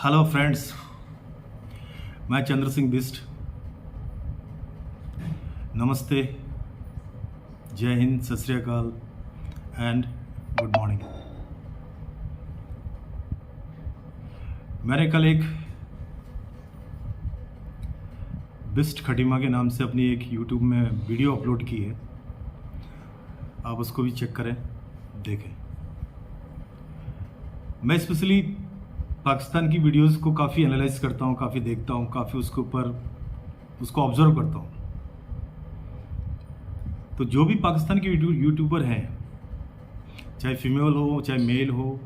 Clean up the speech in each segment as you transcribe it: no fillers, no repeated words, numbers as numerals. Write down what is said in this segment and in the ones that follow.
Hello friends, मैं चंद्र सिंह बिस्ट। नमस्ते, जय हिंद, सत श्री अकाल एंड गुड मॉर्निंग। मैंने कल एक बिस्ट खटीमा के नाम से अपनी एक यूट्यूब में वीडियो अपलोड की है। आप उसको भी चेक करें, देखें। मैं स्पेशली पाकिस्तान की वीडियोस को काफ़ी एनालाइज करता हूँ, काफ़ी देखता हूँ, काफ़ी उसके ऊपर उसको ऑब्जर्व करता हूँ। तो जो भी पाकिस्तान के यूट्यूबर हैं, चाहे फीमेल हो चाहे मेल हो,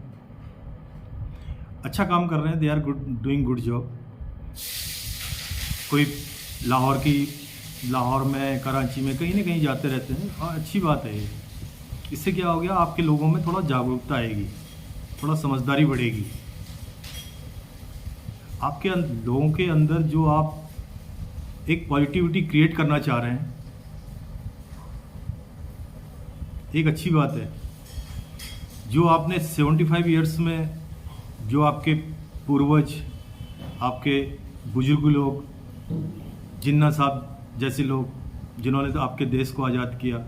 अच्छा काम कर रहे हैं। They are doing good job. कोई लाहौर में, कराची में, कहीं ना कहीं जाते रहते हैं और अच्छी बात है। इससे क्या हो गया, आपके लोगों में थोड़ा जागरूकता आएगी, थोड़ा समझदारी बढ़ेगी। आपके लोगों के अंदर जो आप एक पॉजिटिविटी क्रिएट करना चाह रहे हैं, एक अच्छी बात है। जो आपने 75 ईयर्स में, जो आपके पूर्वज, आपके बुजुर्ग लोग, जिन्ना साहब जैसे लोग जिन्होंने तो आपके देश को आज़ाद किया,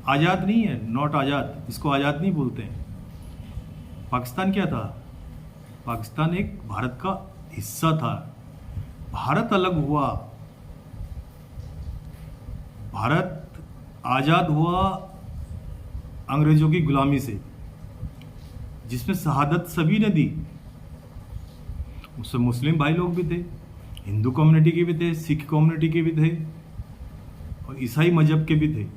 आज़ाद नहीं है, नॉट आज़ाद, इसको आज़ाद नहीं बोलते हैं। पाकिस्तान क्या था? पाकिस्तान एक भारत का हिस्सा था। भारत अलग हुआ, भारत आज़ाद हुआ अंग्रेजों की गुलामी से, जिसमें शहादत सभी ने दी। उससे मुस्लिम भाई लोग भी थे, हिंदू कम्युनिटी के भी थे, सिख कम्युनिटी के भी थे और ईसाई मजहब के भी थे।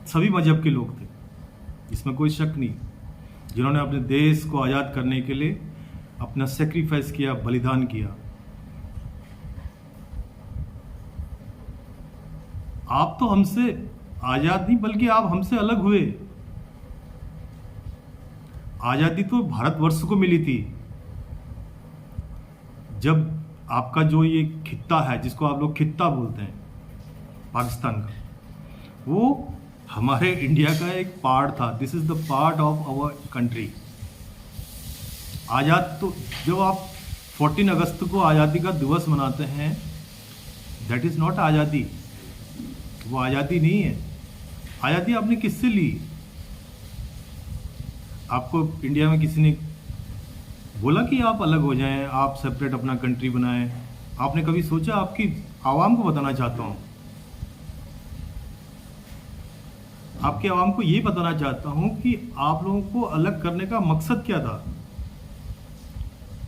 सभी मजहब के लोग थे, इसमें कोई शक नहीं, जिन्होंने अपने देश को आज़ाद करने के लिए अपना सेक्रीफाइस किया, बलिदान किया। आप तो हमसे आज़ाद नहीं, बल्कि आप हमसे अलग हुए। आज़ादी तो भारतवर्ष को मिली थी। जब आपका जो ये खित्ता है, जिसको आप लोग खित्ता बोलते हैं, पाकिस्तान का, वो हमारे इंडिया का एक पार्ट था। This is the part of our country. आज़ाद तो जब आप 14 अगस्त को आज़ादी का दिवस मनाते हैं, दैट इज़ नॉट आज़ादी। वो आज़ादी नहीं है। आज़ादी आपने किससे ली? आपको इंडिया में किसी ने बोला कि आप अलग हो जाएं, आप सेपरेट अपना कंट्री बनाएं? आपने कभी सोचा? आपकी आवाम को बताना चाहता हूं, आपके आवाम को ये बताना चाहता हूं कि आप लोगों को अलग करने का मकसद क्या था?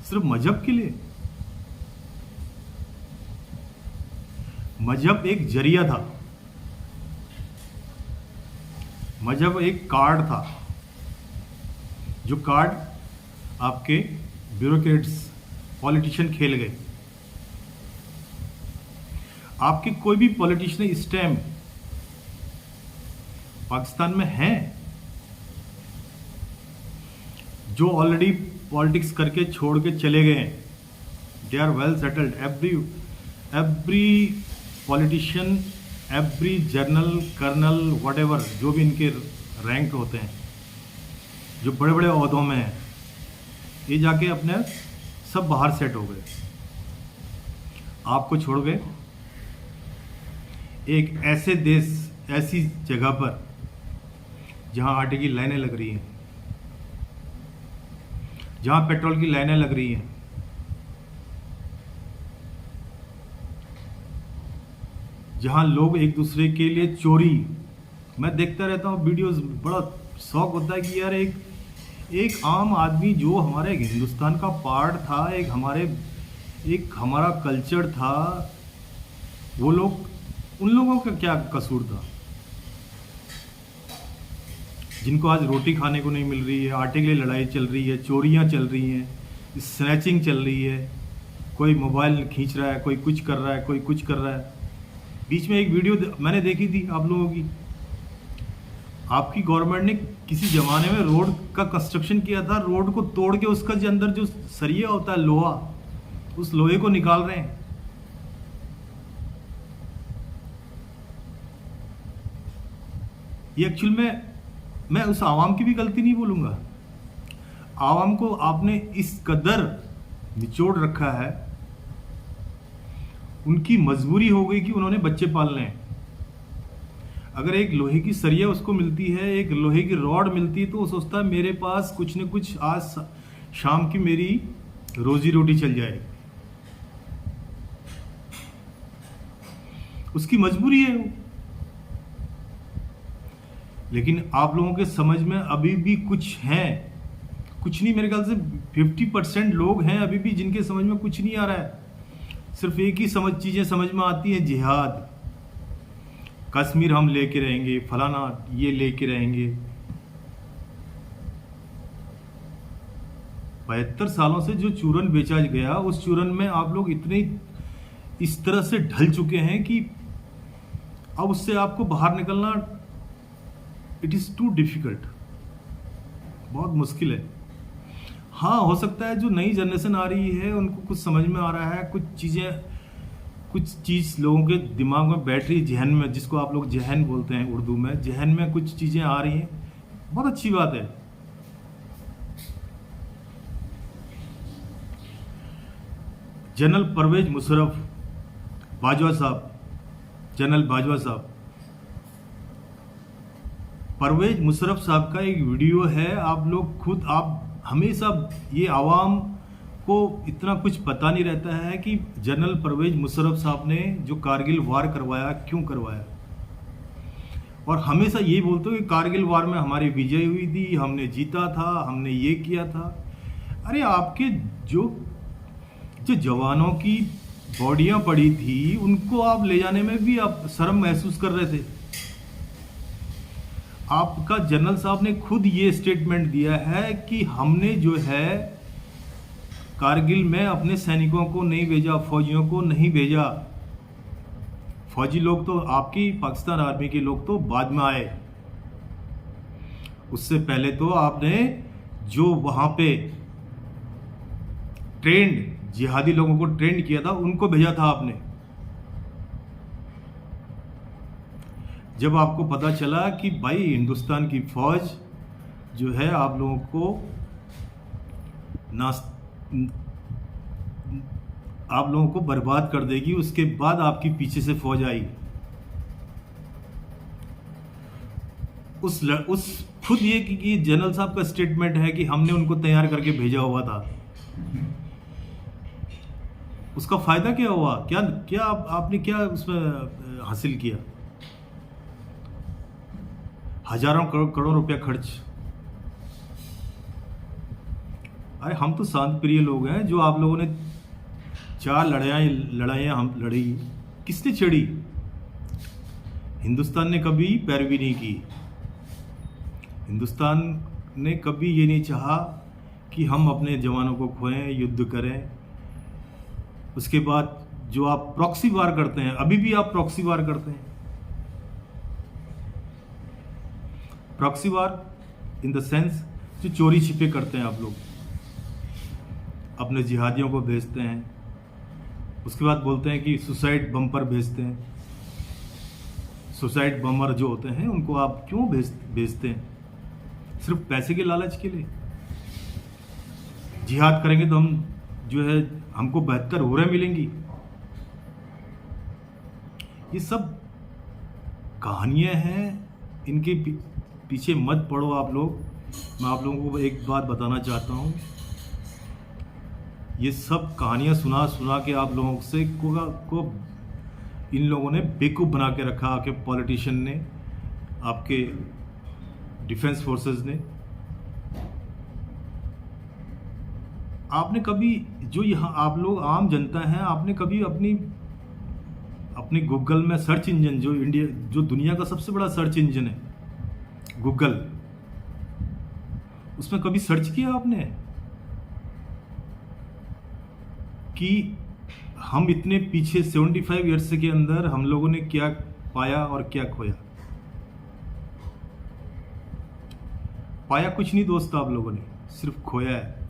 सिर्फ मजहब के लिए? मजहब एक जरिया था, मजहब एक कार्ड था, जो कार्ड आपके ब्यूरोक्रेट्स, पॉलिटिशियन खेल गए। आपके कोई भी पॉलिटिशियन इस टाइम पाकिस्तान में हैं जो ऑलरेडी पॉलिटिक्स करके छोड़ के चले गए हैं। They are well settled. Every politician, every general, colonel, whatever, जो भी इनके रैंक होते हैं, जो बड़े बड़े ओहदों में हैं, ये जाके अपने सब बाहर सेट हो गए, आपको छोड़ गए। एक ऐसे देश, ऐसी जगह पर जहां आटे की लाइनें लग रही हैं, जहां पेट्रोल की लाइनें लग रही हैं, जहां लोग एक दूसरे के लिए चोरी, मैं देखता रहता हूं वीडियोस, बड़ा शौक होता है कि यार एक आम आदमी जो हमारे हिंदुस्तान का पार्ट था, एक हमारा कल्चर था, वो लोग, उन लोगों का क्या कसूर था जिनको आज रोटी खाने को नहीं मिल रही है, आटे के लिए लड़ाई चल रही है, चोरियां चल रही हैं, स्नैचिंग चल रही है, कोई मोबाइल खींच रहा है, कोई कुछ कर रहा है, कोई कुछ कर रहा है। बीच में एक वीडियो मैंने देखी थी आप लोगों की, आपकी गवर्नमेंट ने किसी जमाने में रोड का कंस्ट्रक्शन किया था, रोड को तोड़ के उसका जो अंदर जो सरिया होता है, लोहा, उस लोहे को निकाल रहे हैं। ये एक्चुअल में, मैं उस आवाम की भी गलती नहीं बोलूंगा। आवाम को आपने इस कदर निचोड़ रखा है, उनकी मजबूरी हो गई कि उन्होंने बच्चे पालने हैं। अगर एक लोहे की सरिया उसको मिलती है, एक लोहे की रॉड मिलती है, तो वो सोचता है मेरे पास कुछ न कुछ आज शाम की मेरी रोजी रोटी चल जाए। उसकी मजबूरी है वो। लेकिन आप लोगों के समझ में अभी भी कुछ हैं, कुछ नहीं, मेरे ख्याल से 50% लोग हैं अभी भी जिनके समझ में कुछ नहीं आ रहा है। सिर्फ एक ही चीजें समझ में आती है, जिहाद, कश्मीर हम लेके रहेंगे, फलाना ये लेके रहेंगे। 72 सालों से जो चूरन बेचा गया, उस चूरन में आप लोग इतने इस तरह से ढल चुके हैं कि अब उससे आपको बाहर निकलना इट इज टू डिफिकल्ट, बहुत मुश्किल है। हाँ, हो सकता है जो नई जनरेशन आ रही है उनको कुछ समझ में आ रहा है, कुछ चीज लोगों के दिमाग में बैठ रही, जहन में, जिसको आप लोग जहन बोलते हैं उर्दू में, जहन में कुछ चीजें आ रही हैं, बहुत अच्छी बात है। जनरल परवेज मुशर्रफ बाजवा साहब, जनरल बाजवा साहब, परवेज मुशर्रफ साहब का एक वीडियो है, आप लोग खुद, आप हमेशा ये आवाम को इतना कुछ पता नहीं रहता है कि जनरल परवेज मुशर्रफ साहब ने जो कारगिल वार करवाया, क्यों करवाया। और हमेशा ये बोलते हो कि कारगिल वार में हमारी विजय हुई थी, हमने जीता था, हमने ये किया था। अरे आपके जो जवानों की बॉडियां पड़ी थी, उनको आप ले जाने में भी आप शर्म महसूस कर रहे थे। आपका जनरल साहब ने खुद ये स्टेटमेंट दिया है कि हमने जो है कारगिल में अपने सैनिकों को नहीं भेजा, फौजियों को नहीं भेजा। फौजी लोग तो आपकी पाकिस्तान आर्मी के लोग तो बाद में आए, उससे पहले तो आपने जो वहां पे ट्रेंड जिहादी लोगों को ट्रेंड किया था, उनको भेजा था आपने। जब आपको पता चला कि भाई हिंदुस्तान की फौज जो है आप लोगों को आप लोगों को बर्बाद कर देगी, उसके बाद आपकी पीछे से फौज आई। उस खुद ये कि जनरल साहब का स्टेटमेंट है कि हमने उनको तैयार करके भेजा हुआ था। उसका फायदा क्या हुआ? क्या आपने क्या उसमें हासिल किया? हजारों करोड़ रुपया खर्च। अरे हम तो शांत प्रिय लोग हैं। जो आप लोगों ने 4 लड़ाइयां हम लड़ी, किसने छेड़ी? हिंदुस्तान ने कभी पैरवी नहीं की। हिंदुस्तान ने कभी ये नहीं चाहा कि हम अपने जवानों को खोएं, युद्ध करें। उसके बाद जो आप प्रॉक्सी वार करते हैं, अभी भी आप प्रॉक्सी वार करते हैं। Proxy war in the sense जो चोरी छिपे करते हैं आप लोग, अपने जिहादियों को भेजते हैं, उसके बाद बोलते हैं कि सुसाइड बम्पर भेजते हैं। सुसाइड बम्पर जो होते हैं उनको आप क्यों भेजते हैं? सिर्फ पैसे के लालच के लिए। जिहाद करेंगे तो हम जो है हमको बेहतर हुर्रें मिलेंगी। ये सब कहानियां हैं, इनके पीछे मत पड़ो आप लोग। मैं आप लोगों को एक बात बताना चाहता हूं, ये सब कहानियां सुना के आप लोगों से को इन लोगों ने बेवकूफ़ बना के रखा, आपके पॉलिटिशियन ने, आपके डिफेंस फोर्सेस ने। आपने कभी, जो यहाँ आप लोग आम जनता हैं, आपने कभी अपनी गूगल में सर्च इंजन, जो दुनिया का सबसे बड़ा सर्च इंजन है गूगल, उसमें कभी सर्च किया आपने कि हम इतने पीछे 75 ईयर्स के अंदर हम लोगों ने क्या पाया और क्या खोया? पाया कुछ नहीं दोस्त, आप लोगों ने सिर्फ खोया है।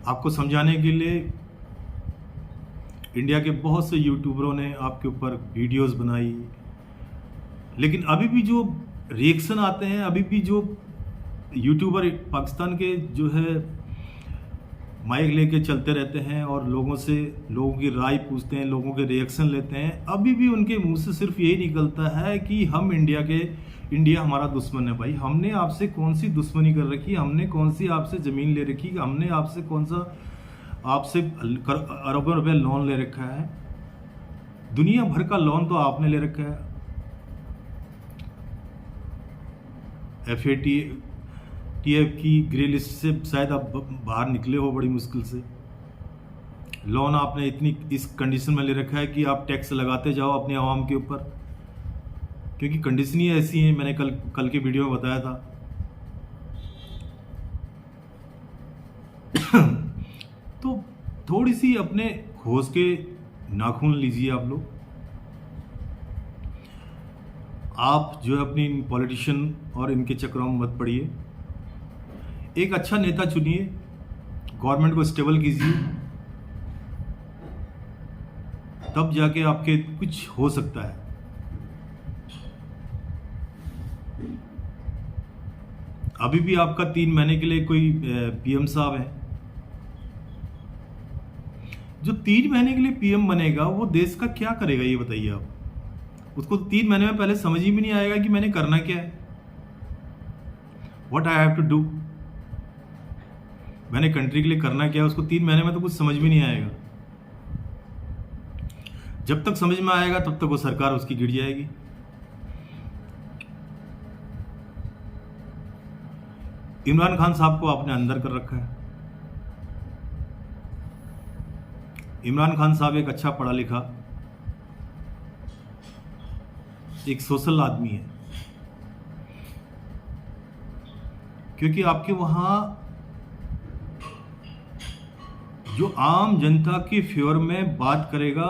आपको समझाने के लिए इंडिया के बहुत से यूट्यूबरों ने आपके ऊपर वीडियोस बनाई, लेकिन अभी भी जो रिएक्शन आते हैं, अभी भी जो यूट्यूबर पाकिस्तान के जो है माइक लेके चलते रहते हैं और लोगों की राय पूछते हैं, लोगों के रिएक्शन लेते हैं। अभी भी उनके मुंह से सिर्फ यही निकलता है कि हम इंडिया हमारा दुश्मन है। भाई, हमने आपसे कौन सी दुश्मनी कर रखी? हमने कौन सी आपसे ज़मीन ले रखी? हमने आपसे आपसे अरबों रुपए लोन ले रखा है? दुनिया भर का लोन तो आपने ले रखा है। FATF की ग्रे लिस्ट से शायद आप बाहर निकले हो बड़ी मुश्किल से। लोन आपने इतनी इस कंडीशन में ले रखा है कि आप टैक्स लगाते जाओ अपने आवाम के ऊपर, क्योंकि कंडीशन ही ऐसी है। मैंने कल के वीडियो में बताया था। तो थोड़ी सी अपने होश के नाखून लीजिए आप लोग। आप जो है अपनी पॉलिटिशियन और इनके चक्करों में मत पड़िए। एक अच्छा नेता चुनिए, गवर्नमेंट को स्टेबल कीजिए, तब जाके आपके कुछ हो सकता है। अभी भी आपका 3 महीने के लिए कोई PM साहब है जो 3 महीने के लिए PM बनेगा, वो देश का क्या करेगा ये बताइए आप। उसको 3 महीने में पहले समझ ही भी नहीं आएगा कि मैंने करना क्या है, what I have to do, मैंने कंट्री के लिए करना क्या है। उसको 3 महीने में तो कुछ समझ भी नहीं आएगा। जब तक समझ में आएगा तब तक वो सरकार उसकी गिर जाएगी। इमरान खान साहब को आपने अंदर कर रखा है। इमरान खान साहब एक अच्छा पढ़ा लिखा, एक सोशल आदमी है, क्योंकि आपके वहां जो आम जनता के फेवर में बात करेगा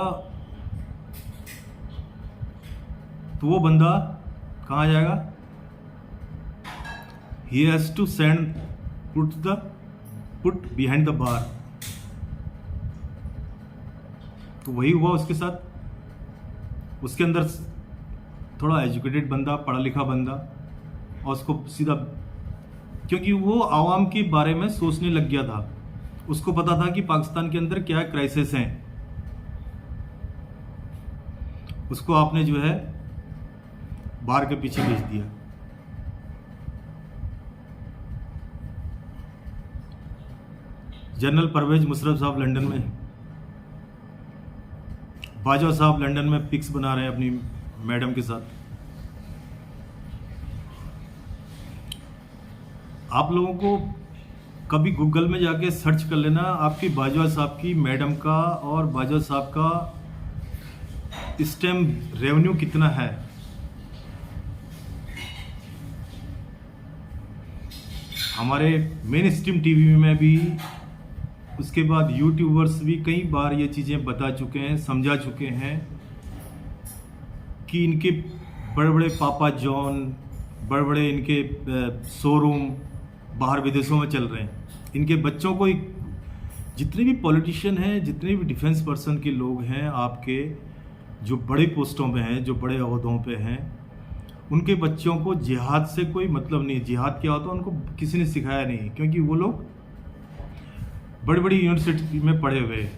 तो वो बंदा कहां जाएगा? He has to put behind the bar। तो वही हुआ उसके साथ। उसके अंदर थोड़ा एजुकेटेड बंदा, पढ़ा लिखा बंदा, और उसको सीधा, क्योंकि वो आवाम के बारे में सोचने लग गया था। उसको पता था कि पाकिस्तान के अंदर क्या क्राइसिस हैं। उसको आपने जो है बार के पीछे भेज दिया। जनरल परवेज मुशर्रफ साहब लंदन में, बाजवा साहब लंदन में पिक्स बना रहे हैं अपनी मैडम के साथ। आप लोगों को कभी गूगल में जाके सर्च कर लेना, आपकी बाजवा साहब की मैडम का और बाजवा साहब का इस टाइम रेवेन्यू कितना है। हमारे मेन स्ट्रीम टीवी में भी, उसके बाद यूट्यूबर्स भी कई बार ये चीज़ें बता चुके हैं, समझा चुके हैं कि इनके बड़े बड़े पापा जॉन, बड़े बड़े इनके शोरूम बाहर विदेशों में चल रहे हैं। इनके बच्चों को, जितने भी पॉलिटिशियन हैं, जितने भी डिफेंस पर्सन के लोग हैं आपके, जो बड़े पोस्टों पे हैं, जो बड़े ओहदों पे हैं, उनके बच्चों को जिहाद से कोई मतलब नहीं। जिहाद क्या होता है उनको किसी ने सिखाया नहीं, क्योंकि वो लोग बड़ी बड़ी यूनिवर्सिटी में पढ़े हुए हैं,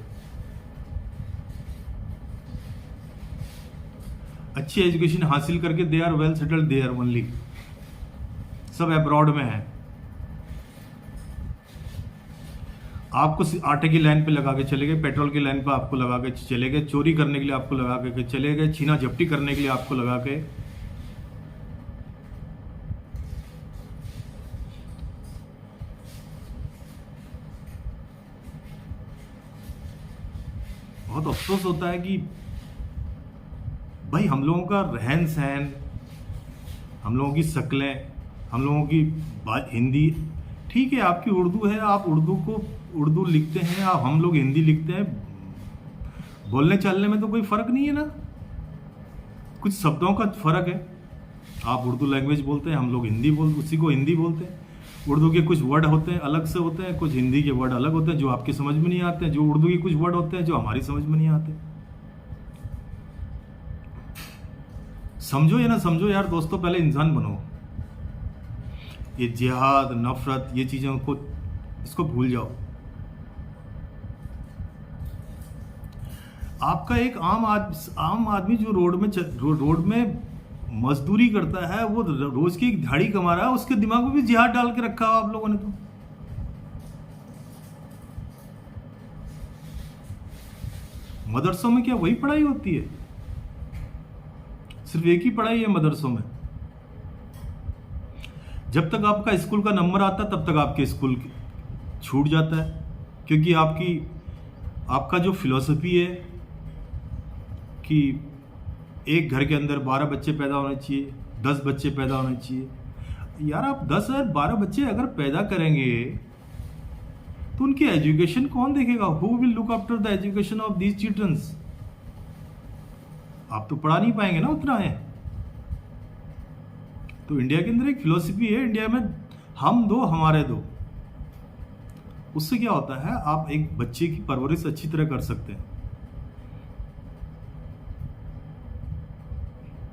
अच्छी एजुकेशन हासिल करके they are well settled there only, सब अब्रॉड में है। आपको आटे की लाइन पे लगा के चले गए, पेट्रोल की लाइन पे आपको लगा के चले गए, चोरी करने के लिए आपको लगा के चले गए, छीना झपटी करने के लिए आपको लगा के। बहुत अफसोस होता है कि भाई हम लोगों का रहन सहन, हम लोगों की शक्लें, हम लोगों की हिंदी ठीक है, आपकी उर्दू है, आप उर्दू लिखते हैं, आप हम लोग हिंदी लिखते हैं, बोलने चलने में तो कोई फर्क नहीं है ना, कुछ शब्दों का फर्क है। आप उर्दू लैंग्वेज बोलते हैं, हम लोग उसी को हिंदी बोलते हैं। उर्दू के कुछ वर्ड होते हैं अलग से होते हैं, कुछ हिंदी के वर्ड अलग होते हैं जो आपकी समझ में नहीं आते हैं, जो उर्दू के कुछ वर्ड होते हैं जो हमारी समझ में नहीं आते। समझो या ना समझो यार दोस्तों, पहले इंसान बनो। ये जिहाद, नफरत, ये चीज़ों को, इसको भूल जाओ। आपका एक आम आदमी जो रोड में मजदूरी करता है, वो रोज की एक दिहाड़ी कमा रहा है, उसके दिमाग में भी जिहाद डाल के रखा हो आप लोगों ने। तो मदरसों में क्या वही पढ़ाई होती है? सिर्फ एक ही पढ़ाई है मदरसों में। जब तक आपका स्कूल का नंबर आता तब तक आपके स्कूल छूट जाता है, क्योंकि आपका जो फिलॉसफी है कि एक घर के अंदर 12 बच्चे पैदा होने चाहिए, 10 बच्चे पैदा होने चाहिए। यार आप 10 और 12 बच्चे अगर पैदा करेंगे तो उनकी एजुकेशन कौन देखेगा? Who will look after the education of these childrens? आप तो पढ़ा नहीं पाएंगे ना उतना है। तो इंडिया के अंदर एक फिलॉसफी है, इंडिया में हम दो हमारे दो। उससे क्या होता है, आप एक बच्चे की परवरिश अच्छी तरह कर सकते हैं,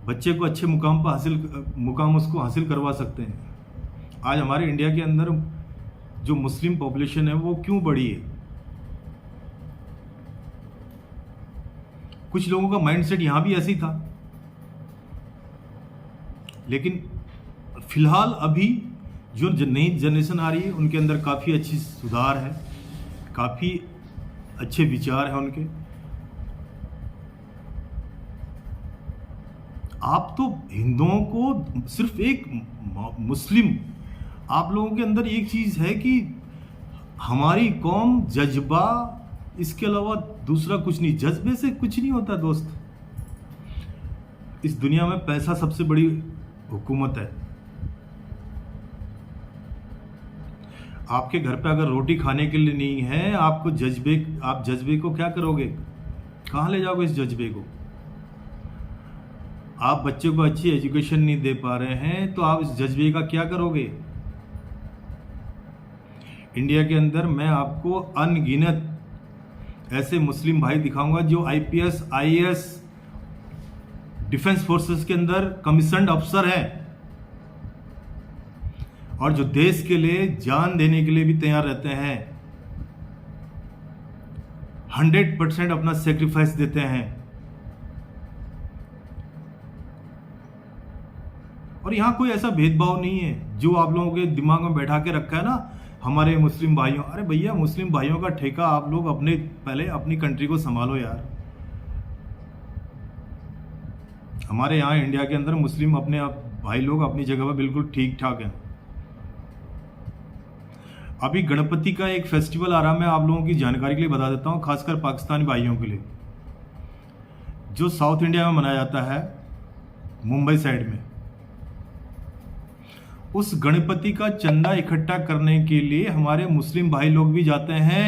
बच्चे को अच्छे मुकाम उसको हासिल करवा सकते हैं। आज हमारे इंडिया के अंदर जो मुस्लिम पॉपुलेशन है वो क्यों बढ़ी है? कुछ लोगों का माइंडसेट यहां भी ऐसी था, लेकिन फिलहाल अभी जो नई जनरेशन आ रही है उनके अंदर काफ़ी अच्छी सुधार है, काफ़ी अच्छे विचार हैं उनके। आप तो हिंदुओं को सिर्फ एक मुस्लिम, आप लोगों के अंदर एक चीज़ है कि हमारी कौम, जज्बा, इसके अलावा दूसरा कुछ नहीं। जज्बे से कुछ नहीं होता दोस्त। इस दुनिया में पैसा सबसे बड़ी हुकूमत है। आपके घर पे अगर रोटी खाने के लिए नहीं है, आप जज्बे को क्या करोगे? कहाँ ले जाओगे इस जज्बे को? आप बच्चे को अच्छी एजुकेशन नहीं दे पा रहे हैं तो आप इस जज्बे का क्या करोगे? इंडिया के अंदर मैं आपको अनगिनत ऐसे मुस्लिम भाई दिखाऊंगा जो IPS, IAS, डिफेंस फोर्सेस के अंदर कमीशन्ड अफसर हैं और जो देश के लिए जान देने के लिए भी तैयार रहते हैं, 100% अपना सेक्रीफाइस देते हैं। और यहां कोई ऐसा भेदभाव नहीं है जो आप लोगों के दिमाग में बैठा के रखा है ना, हमारे मुस्लिम भाइयों। अरे भैया, मुस्लिम भाइयों का ठेका आप लोग पहले अपनी कंट्री को संभालो यार। हमारे यहाँ इंडिया के अंदर मुस्लिम अपने भाई लोग अपनी जगह पर बिल्कुल ठीक ठाक हैं। अभी गणपति का एक फेस्टिवल आ रहा है, मैं आप लोगों की जानकारी के लिए बता देता हूँ, खासकर पाकिस्तानी भाइयों के लिए, जो साउथ इंडिया में मनाया जाता है मुंबई साइड में। उस गणपति का चंदा इकट्ठा करने के लिए हमारे मुस्लिम भाई लोग भी जाते हैं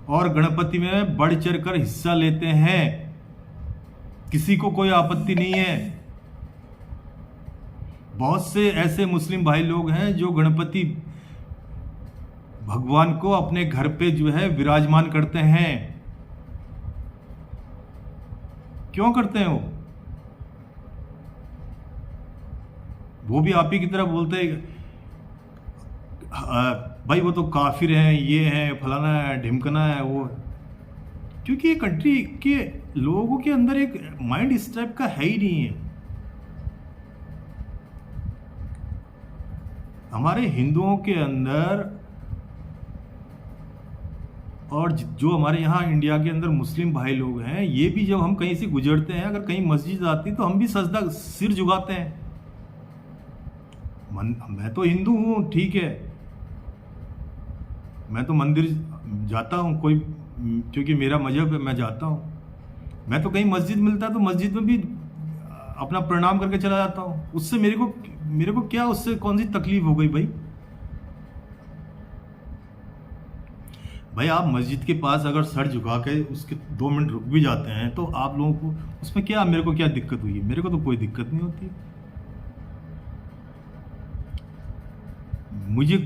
और गणपति में बढ़ चढ़ कर हिस्सा लेते हैं। किसी को कोई आपत्ति नहीं है। बहुत से ऐसे मुस्लिम भाई लोग हैं जो गणपति भगवान को अपने घर पे जो है विराजमान करते हैं। क्यों करते हैं वो भी आप ही की तरह बोलते हैं भाई वो तो काफिर हैं, ये है, फलाना है, ढिमकना है वो। क्योंकि ये कंट्री के लोगों के अंदर एक माइंड इस टाइप का है ही नहीं है। हमारे हिंदुओं के अंदर और जो हमारे यहाँ इंडिया के अंदर मुस्लिम भाई लोग हैं, ये भी जब हम कहीं से गुजरते हैं, अगर कहीं मस्जिद आती तो हम भी सजदा सिर झुकाते हैं। मैं तो हिंदू हूं, ठीक है, मैं तो मंदिर जाता हूं, क्योंकि मेरा मजहब है, मैं जाता हूं। मैं तो कहीं मस्जिद मिलता है तो मस्जिद में भी अपना प्रणाम करके चला जाता हूं। उससे मेरे को क्या, उससे कौन सी तकलीफ हो गई भाई? आप मस्जिद के पास अगर सर झुका के उसके 2 मिनट रुक भी जाते हैं तो आप लोगों को उसमें क्या, मेरे को क्या दिक्कत हुई है? मेरे को तो कोई दिक्कत नहीं होती। मुझे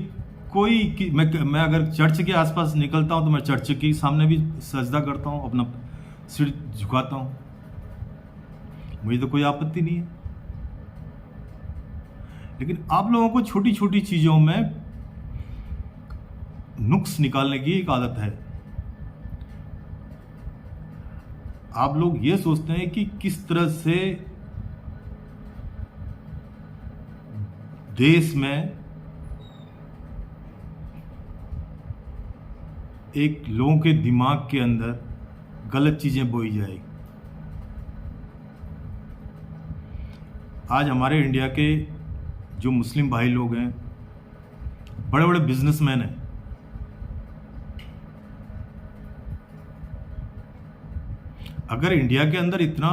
मैं अगर चर्च के आसपास निकलता हूं तो मैं चर्च के सामने भी सजदा करता हूं, अपना सिर झुकाता हूं, मुझे तो कोई आपत्ति नहीं है। लेकिन आप लोगों को छोटी छोटी चीजों में नुक्स निकालने की एक आदत है। आप लोग ये सोचते हैं कि किस तरह से देश में एक लोगों के दिमाग के अंदर गलत चीजें बोई जाएगी। आज हमारे इंडिया के जो मुस्लिम भाई लोग हैं, बड़े बड़े बिजनेसमैन हैं, अगर इंडिया के अंदर इतना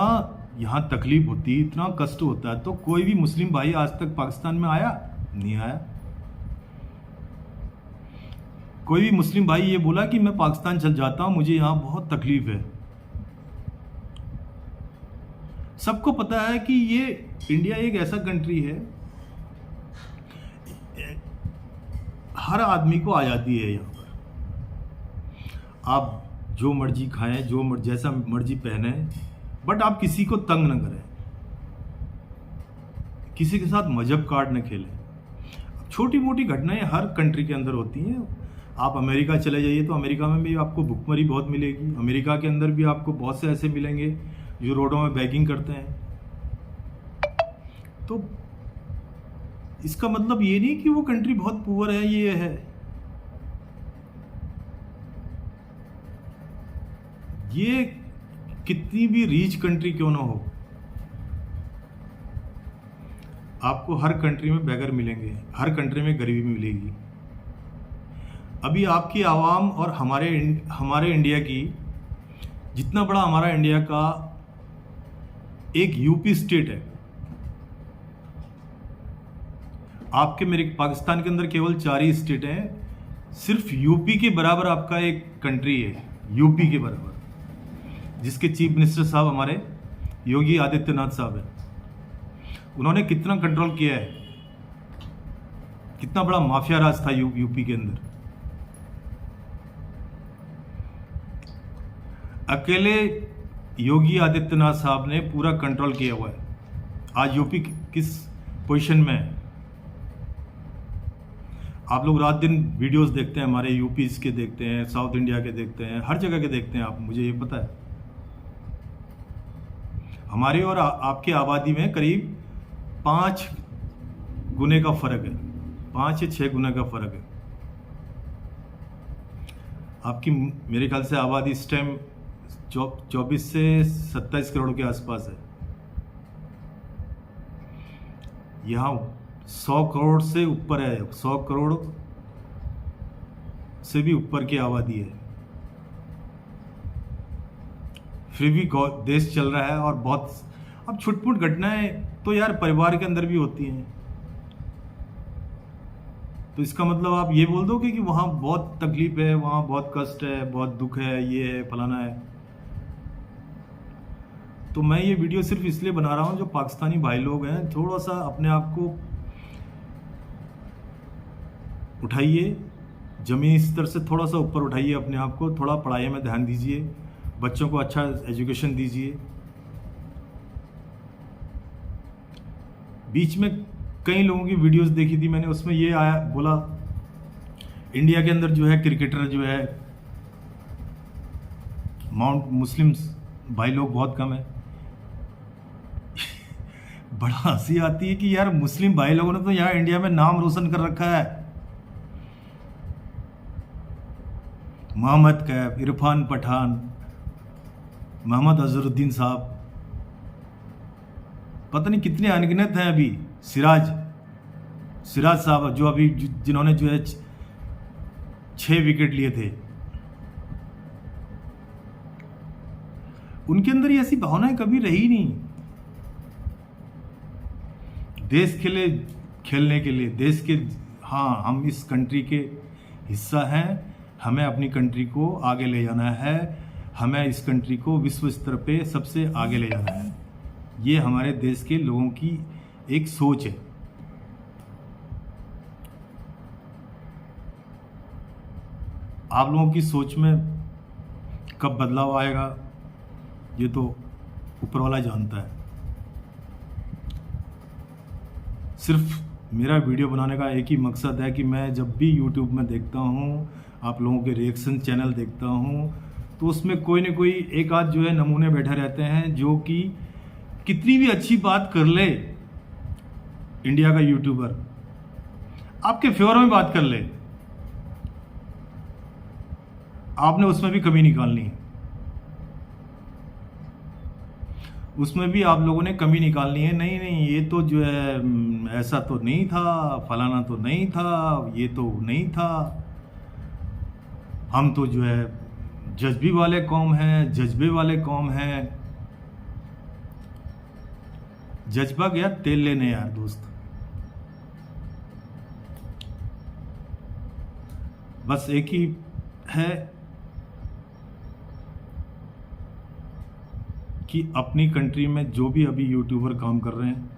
यहाँ तकलीफ होती, इतना कष्ट होता है, तो कोई भी मुस्लिम भाई आज तक पाकिस्तान में आया नहीं आया। कोई भी मुस्लिम भाई ये बोला कि मैं पाकिस्तान चल जाता हूं, मुझे यहां बहुत तकलीफ है। सबको पता है कि ये इंडिया एक ऐसा कंट्री है, हर आदमी को आज़ादी है यहाँ पर। आप जो मर्जी खाएं, जैसा मर्जी पहने, बट आप किसी को तंग न करें, किसी के साथ मजहब कार्ड न खेलें। छोटी मोटी घटनाएं हर कंट्री के अंदर होती हैं। आप अमेरिका चले जाइए तो अमेरिका में भी आपको भुखमरी बहुत मिलेगी। अमेरिका के अंदर भी आपको बहुत से ऐसे मिलेंगे जो रोडों में बैगिंग करते हैं। तो इसका मतलब ये नहीं कि वो कंट्री बहुत पुअर है, ये है। ये कितनी भी रीच कंट्री क्यों ना हो, आपको हर कंट्री में बेगर मिलेंगे, हर कंट्री में गरीबी मिलेगी। अभी आपकी आवाम और हमारे इंडिया की, जितना बड़ा हमारा इंडिया का एक यूपी स्टेट है, आपके मेरे पाकिस्तान के अंदर केवल 4 ही स्टेट हैं। सिर्फ यूपी के बराबर आपका एक कंट्री है, यूपी के बराबर, जिसके चीफ मिनिस्टर साहब हमारे योगी आदित्यनाथ साहब हैं। उन्होंने कितना कंट्रोल किया है, कितना बड़ा माफिया राज था यूपी के अंदर। अकेले योगी आदित्यनाथ साहब ने पूरा कंट्रोल किया हुआ है। आज यूपी किस पोजीशन में है? आप लोग रात दिन वीडियोस देखते हैं, हमारे यूपी के देखते हैं, साउथ इंडिया के देखते हैं, हर जगह के देखते हैं आप, मुझे ये पता है। हमारी और आपकी आबादी में करीब 5 गुने का फर्क है, 5 या 6 गुना का फर्क है। आपकी मेरे ख्याल से आबादी इस टाइम 24 से 27 करोड़ के आसपास है। यहाँ 100 करोड़ से ऊपर है, 100 करोड़ से भी ऊपर की आबादी है। फिर भी देश चल रहा है। और बहुत अब छुटपुट घटनाएं तो यार परिवार के अंदर भी होती हैं। तो इसका मतलब आप ये बोल दोगे कि वहां बहुत तकलीफ है, वहां बहुत कष्ट है, बहुत दुख है, ये है, फलाना है। तो मैं ये वीडियो सिर्फ इसलिए बना रहा हूं, जो पाकिस्तानी भाई लोग हैं, थोड़ा सा अपने आप को उठाइए, जमीनी स्तर से थोड़ा सा ऊपर उठाइए अपने आप को, थोड़ा पढ़ाई में ध्यान दीजिए, बच्चों को अच्छा एजुकेशन दीजिए। बीच में कई लोगों की वीडियोस देखी थी मैंने, उसमें ये आया, बोला इंडिया के अंदर जो है क्रिकेटर जो है मुस्लिम्स भाई लोग बहुत कम है। बड़ा हंसी आती है कि यार मुस्लिम भाई लोगों ने तो यहाँ इंडिया में नाम रोशन कर रखा है। मोहम्मद कैफ, इरफान पठान, मोहम्मद अजहरुद्दीन साहब, पता नहीं कितने अनगिनत हैं। अभी सिराज साहब जो अभी जिन्होंने जो है 6 विकेट लिए थे, उनके अंदर ऐसी भावनाएं कभी रही नहीं। देश के लिए खेलने के लिए, देश के, हाँ हम इस कंट्री के हिस्सा हैं, हमें अपनी कंट्री को आगे ले जाना है, हमें इस कंट्री को विश्व स्तर पे सबसे आगे ले जाना है। ये हमारे देश के लोगों की एक सोच है। आप लोगों की सोच में कब बदलाव आएगा ये तो ऊपर वाला जानता है। सिर्फ मेरा वीडियो बनाने का एक ही मकसद है कि मैं जब भी YouTube में देखता हूँ, आप लोगों के रिएक्शन चैनल देखता हूँ, तो उसमें कोई ना कोई एक आध जो है नमूने बैठे रहते हैं जो कि कितनी भी अच्छी बात कर ले, इंडिया का यूट्यूबर आपके फेवर में बात कर ले, आपने उसमें भी कमी निकालनी है, उसमें भी आप लोगों ने कमी निकालनी है। नहीं नहीं, ये तो जो है ऐसा तो नहीं था, फलाना तो नहीं था, ये तो नहीं था, हम तो जो है जज्बे वाले कौम हैं, जज्बे वाले कौम हैं। जज्बा गया तेल लेने यार दोस्त। बस एक ही है कि अपनी कंट्री में जो भी अभी यूट्यूबर काम कर रहे हैं,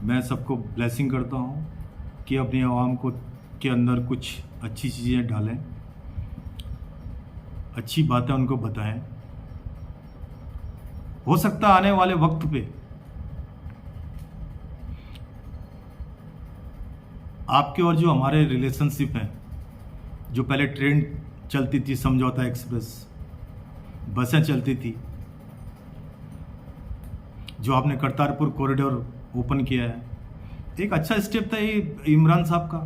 मैं सबको ब्लेसिंग करता हूं कि अपनी आवाम को के अंदर कुछ अच्छी चीज़ें डालें, अच्छी बातें उनको बताएं। हो सकता है आने वाले वक्त पे आपके और जो हमारे रिलेशनशिप हैं, जो पहले ट्रेन चलती थी, समझौता एक्सप्रेस, बसें चलती थी, जो आपने करतारपुर कॉरिडोर ओपन किया है, एक अच्छा स्टेप था ये इमरान साहब का,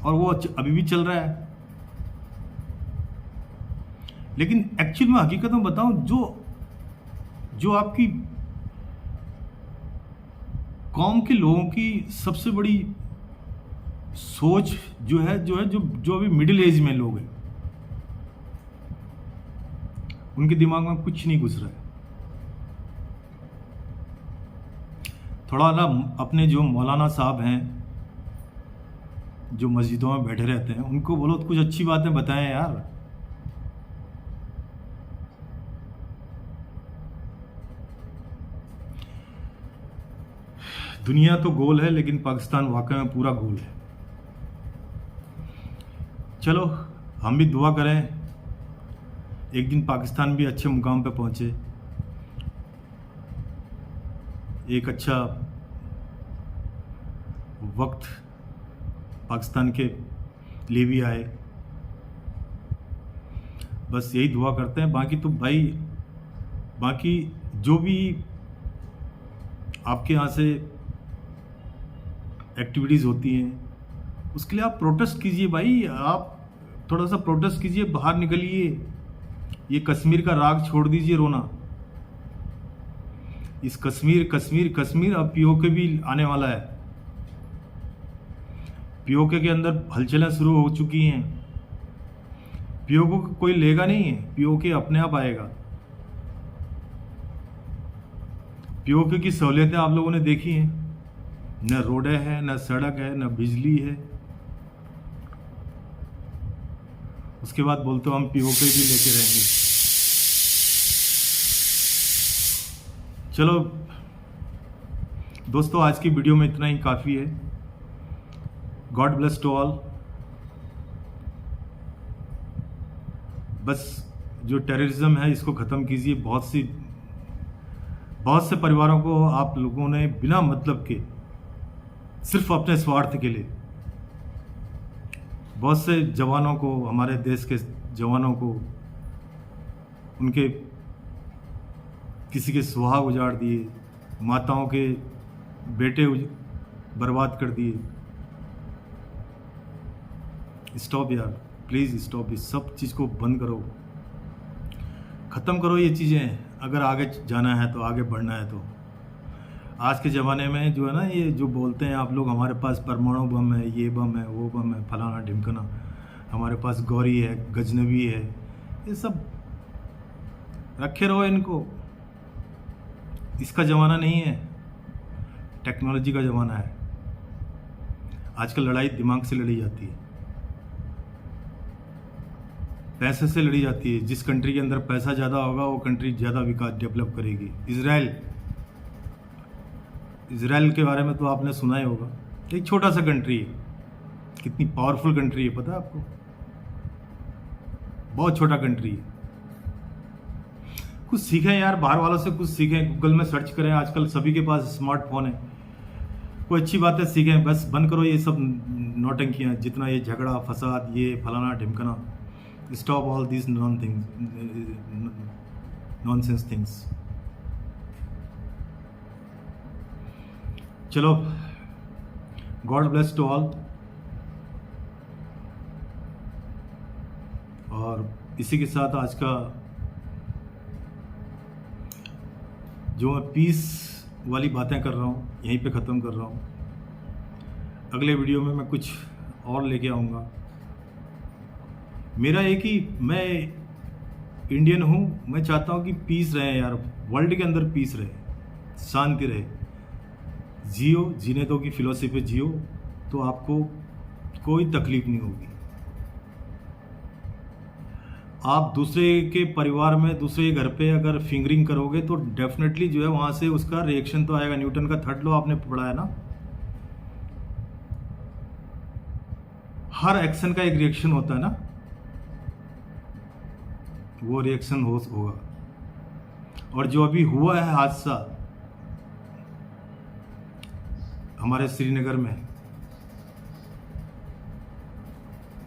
और वो अभी भी चल रहा है। लेकिन एक्चुअल में हकीकत में बताऊं, जो आपकी कौम के लोगों की सबसे बड़ी सोच जो अभी मिडिल एज में लोग हैं, उनके दिमाग में कुछ नहीं घुस रहा है। थोड़ा ना अपने जो मौलाना साहब हैं, जो मस्जिदों में बैठे रहते हैं, उनको बोलो तो कुछ अच्छी बातें बताएं यार। दुनिया तो गोल है, लेकिन पाकिस्तान वाकई में पूरा गोल है। चलो हम भी दुआ करें एक दिन पाकिस्तान भी अच्छे मुकाम पे पहुंचे, एक अच्छा वक्त पाकिस्तान के लिए भी आए। बस यही दुआ करते हैं। बाकी तो भाई, बाकी जो भी आपके यहाँ से एक्टिविटीज़ होती हैं, उसके लिए आप प्रोटेस्ट कीजिए भाई, आप थोड़ा सा प्रोटेस्ट कीजिए, बाहर निकलिए, ये कश्मीर का राग छोड़ दीजिए रोना। इस कश्मीर कश्मीर कश्मीर अब पीओके भी आने वाला है। पीओके के अंदर हलचलें शुरू हो चुकी हैं। पीओके को कोई लेगा नहीं है, पीओके अपने आप आएगा। पीओके की सहूलियतें आप लोगों ने देखी हैं, न रोडें हैं, न सड़क है, न बिजली है। उसके बाद बोलते हो हम पीओके भी लेके रहेंगे। चलो दोस्तों, आज की वीडियो में इतना ही काफ़ी है। God bless to all. बस जो टेररिज्म है इसको ख़त्म कीजिए। बहुत से परिवारों को आप लोगों ने बिना मतलब के, सिर्फ अपने स्वार्थ के लिए, बहुत से जवानों को, हमारे देश के जवानों को, उनके किसी के सुहाग उजाड़ दिए, माताओं के बेटे बर्बाद कर दिए। स्टॉप यार, प्लीज़ स्टॉप। इस सब चीज़ को बंद करो, ख़त्म करो ये चीज़ें। अगर आगे जाना है तो, आगे बढ़ना है तो। आज के ज़माने में जो है ना, ये जो बोलते हैं आप लोग, हमारे पास परमाणु बम है, ये बम है, वो बम है, फलाना ढिमकना, हमारे पास गौरी है, गजनबी है, ये सब रखे रहो इनको। इसका ज़माना नहीं है, टेक्नोलॉजी का ज़माना है। आजकल लड़ाई दिमाग से लड़ी जाती है, पैसे से लड़ी जाती है। जिस कंट्री के अंदर पैसा ज़्यादा होगा वो कंट्री ज़्यादा विकास डेवलप करेगी। इजराइल के बारे में तो आपने सुना ही होगा। एक छोटा सा कंट्री है, कितनी पावरफुल कंट्री है पता है आपको? बहुत छोटा कंट्री है। कुछ सीखें यार, बाहर वालों से कुछ सीखें। गूगल में सर्च करें, आजकल सभी के पास स्मार्टफोन है। कोई अच्छी बातें सीखें। बस बंद करो ये सब नौटंकियाँ, जितना ये झगड़ा फसाद, ये फलाना ढिमकना, Stop all these nonsense things. चलो, गॉड ब्लेस टू ऑल। और इसी के साथ आज का जो मैं पीस वाली बातें कर रहा हूँ यहीं पे ख़त्म कर रहा हूँ। अगले वीडियो में मैं कुछ और लेके आऊँगा। मेरा एक ही, मैं इंडियन हूँ, मैं चाहता हूँ कि पीस रहे यार, वर्ल्ड के अंदर पीस रहे, शांति रहे। जियो, जीने दो की फिलॉसफी जियो तो आपको कोई तकलीफ नहीं होगी। आप दूसरे के परिवार में, दूसरे के घर पे अगर फिंगरिंग करोगे तो डेफिनेटली जो है वहाँ से उसका रिएक्शन तो आएगा। न्यूटन का थर्ड लॉ आपने पढ़ा है ना, हर एक्शन का एक रिएक्शन होता है ना, वो रिएक्शन होगा। और जो अभी हुआ है हादसा हमारे श्रीनगर में,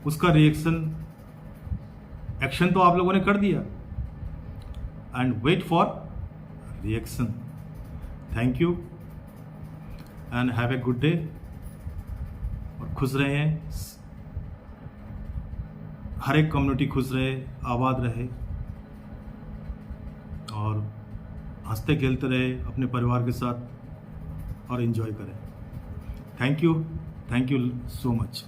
उसका रिएक्शन, एक्शन तो आप लोगों ने कर दिया, and wait for reaction. Thank you and have a good day. और खुश रहे, हर एक कम्युनिटी खुश रहे, आबाद रहे और हंसते खेलते रहे अपने परिवार के साथ और एंजॉय करें। Thank you so much.